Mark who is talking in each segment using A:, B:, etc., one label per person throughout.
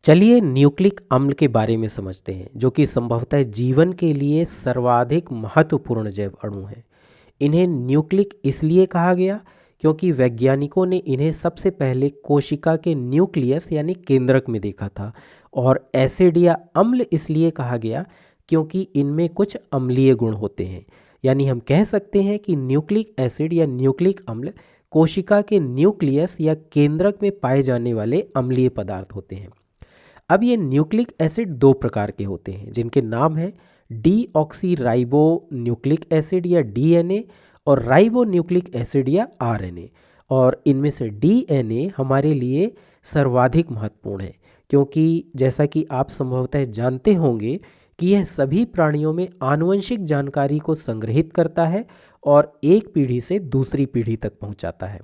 A: चलिए न्यूक्लिक अम्ल के बारे में समझते हैं, जो कि संभवतः जीवन के लिए सर्वाधिक महत्वपूर्ण जैव अणु हैं। इन्हें न्यूक्लिक इसलिए कहा गया क्योंकि वैज्ञानिकों ने इन्हें सबसे पहले कोशिका के न्यूक्लियस यानी केंद्रक में देखा था। और एसिड या अम्ल इसलिए कहा गया क्योंकि इनमें कुछ अम्लीय गुण होते हैं। यानी हम कह सकते हैं कि न्यूक्लिक एसिड या न्यूक्लिक अम्ल कोशिका के न्यूक्लियस या केंद्रक में पाए जाने वाले अम्लीय पदार्थ होते हैं। अब ये न्यूक्लिक एसिड दो प्रकार के होते हैं, जिनके नाम हैं डीऑक्सी राइबो न्यूक्लिक एसिड या डीएनए और राइबो न्यूक्लिक एसिड या आरएनए। और इनमें से डीएनए हमारे लिए सर्वाधिक महत्वपूर्ण है, क्योंकि जैसा कि आप संभवतः जानते होंगे कि यह सभी प्राणियों में आनुवंशिक जानकारी को संग्रहित करता है और एक पीढ़ी से दूसरी पीढ़ी तक पहुंचाता है।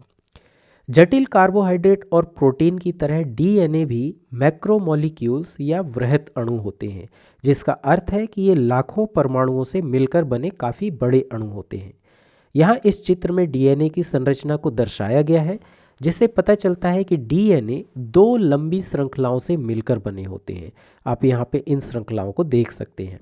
A: जटिल कार्बोहाइड्रेट और प्रोटीन की तरह डीएनए भी मैक्रोमोलिक्यूल्स या वृहत अणु होते हैं, जिसका अर्थ है कि ये लाखों परमाणुओं से मिलकर बने काफ़ी बड़े अणु होते हैं। यहाँ इस चित्र में डीएनए की संरचना को दर्शाया गया है, जिससे पता चलता है कि डीएनए दो लंबी श्रृंखलाओं से मिलकर बने होते हैं। आप यहाँ पे इन श्रृंखलाओं को देख सकते हैं।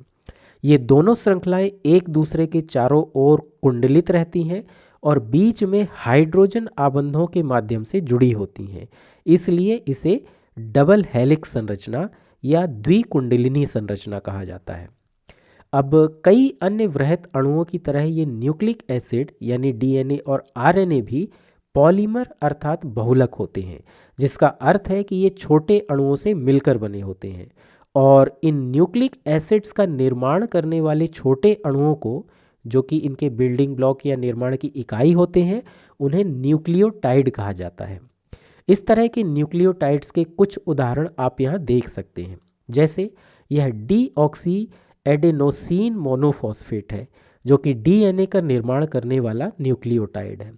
A: ये दोनों श्रृंखलाएं एक दूसरे के चारों ओर कुंडलित रहती हैं और बीच में हाइड्रोजन आबंधों के माध्यम से जुड़ी होती हैं। इसलिए इसे डबल हेलिक्स संरचना या द्विकुंडलिनी संरचना कहा जाता है। अब कई अन्य वृहत अणुओं की तरह ये न्यूक्लिक एसिड यानी डीएनए और आरएनए भी पॉलीमर अर्थात बहुलक होते हैं, जिसका अर्थ है कि ये छोटे अणुओं से मिलकर बने होते हैं। और इन न्यूक्लिक एसिड्स का निर्माण करने वाले छोटे अणुओं को, जो कि इनके बिल्डिंग ब्लॉक या निर्माण की इकाई होते हैं, उन्हें न्यूक्लियोटाइड कहा जाता है। इस तरह के न्यूक्लियोटाइड्स के कुछ उदाहरण आप यहाँ देख सकते हैं। जैसे यह डीऑक्सी एडेनोसिन मोनोफॉस्फेट है, जो कि डीएनए का निर्माण करने वाला न्यूक्लियोटाइड है।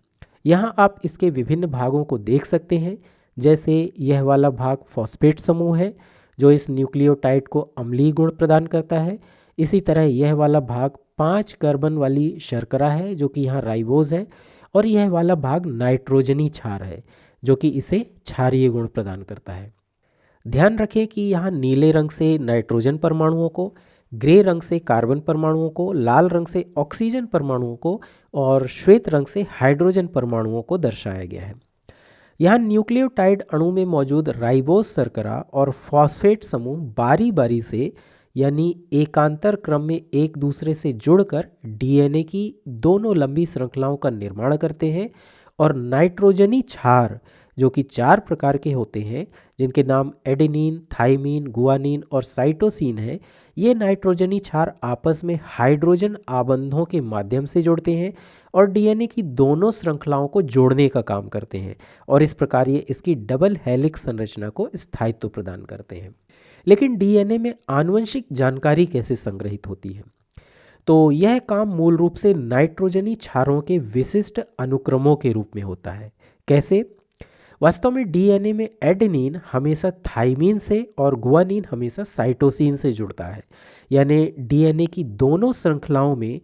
A: यहाँ आप इसके विभिन्न भागों को देख सकते हैं। जैसे यह वाला भाग फॉस्फेट समूह है, जो इस न्यूक्लियोटाइड को अम्लीय गुण प्रदान करता है। इसी तरह यह वाला भाग 5 कार्बन वाली शर्करा है, जो कि यहाँ राइबोज है। और यह वाला भाग नाइट्रोजनी क्षार है, जो कि इसे क्षारीय गुण प्रदान करता है। ध्यान रखें कि यहाँ नीले रंग से नाइट्रोजन परमाणुओं को, ग्रे रंग से कार्बन परमाणुओं को, लाल रंग से ऑक्सीजन परमाणुओं को और श्वेत रंग से हाइड्रोजन परमाणुओं को दर्शाया गया है। यहाँ न्यूक्लियोटाइड अणु में मौजूद राइबोज शर्करा और फॉस्फेट समूह बारी बारी से यानी एकांतर क्रम में एक दूसरे से जुड़कर डीएनए की दोनों लंबी श्रृंखलाओं का निर्माण करते हैं। और नाइट्रोजनी क्षार, जो कि 4 प्रकार के होते हैं, जिनके नाम एडेनिन, थाइमीन, गुआनिन और साइटोसिन है, ये नाइट्रोजनी क्षार आपस में हाइड्रोजन आबंधों के माध्यम से जुड़ते हैं और डीएनए की दोनों श्रृंखलाओं को जोड़ने का काम करते हैं। और इस प्रकार ये इसकी डबल हेलिक्स संरचना को स्थायित्व प्रदान करते हैं। लेकिन डीएनए में आनुवंशिक जानकारी कैसे संग्रहित होती है? तो यह काम मूल रूप से नाइट्रोजनी क्षारों के विशिष्ट अनुक्रमों के रूप में होता है। कैसे? वास्तव में डीएनए में एडेनिन हमेशा थाइमीन से और गुआनिन हमेशा साइटोसिन से जुड़ता है। यानी डीएनए की दोनों श्रृंखलाओं में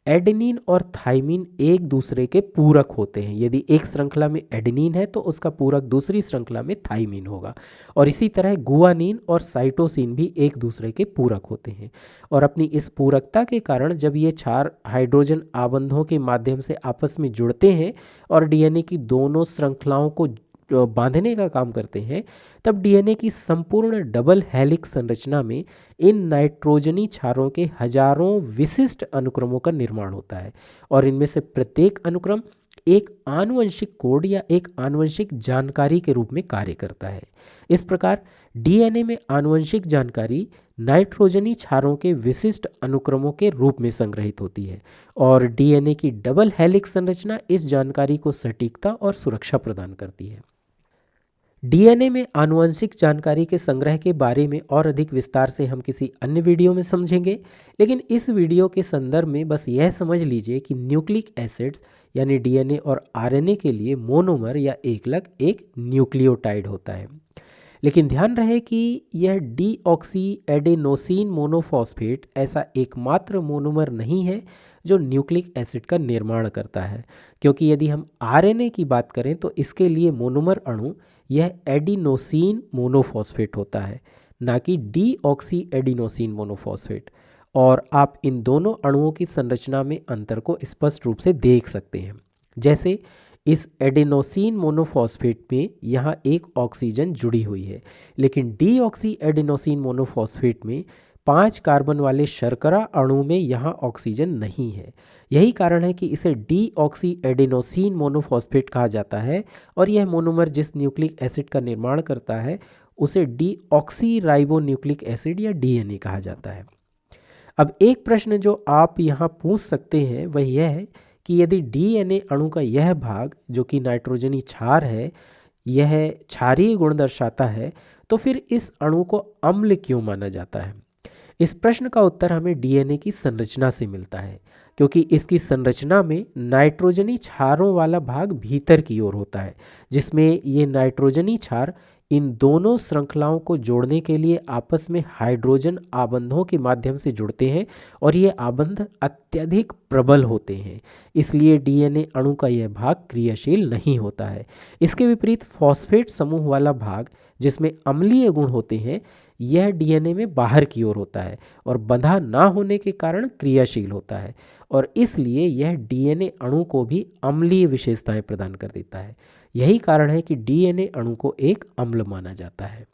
A: एडेनिन और थाइमीन एक दूसरे के पूरक होते हैं। यदि एक श्रृंखला में एडेनिन है तो उसका पूरक दूसरी श्रृंखला में थाइमीन होगा। और इसी तरह गुआनिन और साइटोसिन भी एक दूसरे के पूरक होते हैं। और अपनी इस पूरकता के कारण जब ये क्षार हाइड्रोजन आबंधों के माध्यम से आपस में जुड़ते हैं और डीएनए की दोनों श्रृंखलाओं को बांधने का काम करते हैं, तब डीएनए की संपूर्ण डबल हेलिक्स संरचना में इन नाइट्रोजनी क्षारों के हजारों विशिष्ट अनुक्रमों का निर्माण होता है। और इनमें से प्रत्येक अनुक्रम एक आनुवंशिक कोड या एक आनुवंशिक जानकारी के रूप में कार्य करता है। इस प्रकार डीएनए में आनुवंशिक जानकारी नाइट्रोजनी क्षारों के विशिष्ट अनुक्रमों के रूप में संग्रहित होती है। और डीएनए की डबल हेलिक्स संरचना इस जानकारी को सटीकता और सुरक्षा प्रदान करती है। डीएनए में आनुवंशिक जानकारी के संग्रह के बारे में और अधिक विस्तार से हम किसी अन्य वीडियो में समझेंगे, लेकिन इस वीडियो के संदर्भ में बस यह समझ लीजिए कि न्यूक्लिक एसिड्स यानी डीएनए और आरएनए के लिए मोनोमर या एकलक एक न्यूक्लियोटाइड होता है। लेकिन ध्यान रहे कि यह डीऑक्सी एडेनोसिन मोनोफॉस्फेट ऐसा एकमात्र मोनोमर नहीं है जो न्यूक्लिक एसिड का निर्माण करता है, क्योंकि यदि हम आरएनए की बात करें तो इसके लिए मोनोमर अणु यह एडिनोसिन मोनोफॉस्फेट होता है। ना कि डीऑक्सी एडिनोसिन मोनोफॉस्फेट। और आप इन दोनों अणुओं की संरचना में अंतर को स्पष्ट रूप से देख सकते हैं। जैसे इस एडेनोसिन मोनोफॉस्फेट में यहाँ एक ऑक्सीजन जुड़ी हुई है, लेकिन डीऑक्सी एडेनोसिन मोनोफॉस्फेट में 5 कार्बन वाले शर्करा अणु में यहाँ ऑक्सीजन नहीं है। यही कारण है कि इसे डीऑक्सी एडेनोसिन मोनोफॉस्फेट कहा जाता है और यह मोनोमर जिस न्यूक्लिक एसिड का निर्माण करता है उसे डीऑक्सी राइबो न्यूक्लिक एसिड या डीएनए कहा जाता है। अब एक प्रश्न जो आप यहाँ पूछ सकते हैं वह यह है कि यदि डीएनए अणु का यह भाग जो कि नाइट्रोजनी क्षार है, यह क्षारीय गुण दर्शाता है, तो फिर इस अणु को अम्ल क्यों माना जाता है? इस प्रश्न का उत्तर हमें डीएनए की संरचना से मिलता है, क्योंकि इसकी संरचना में नाइट्रोजनी क्षारों वाला भाग भीतर की ओर होता है, जिसमें ये नाइट्रोजनी क्षार इन दोनों श्रृंखलाओं को जोड़ने के लिए आपस में हाइड्रोजन आबंधों के माध्यम से जुड़ते हैं और ये आबंध अत्यधिक प्रबल होते हैं। इसलिए डीएनए अणु का यह भाग क्रियाशील नहीं होता है। इसके विपरीत फॉस्फेट समूह वाला भाग जिसमें अम्लीय गुण होते हैं, यह डीएनए में बाहर की ओर होता है और बंधा ना होने के कारण क्रियाशील होता है और इसलिए यह डीएनए अणु को भी अम्लीय विशेषताएं प्रदान कर देता है। यही कारण है कि डीएनए अणु को एक अम्ल माना जाता है।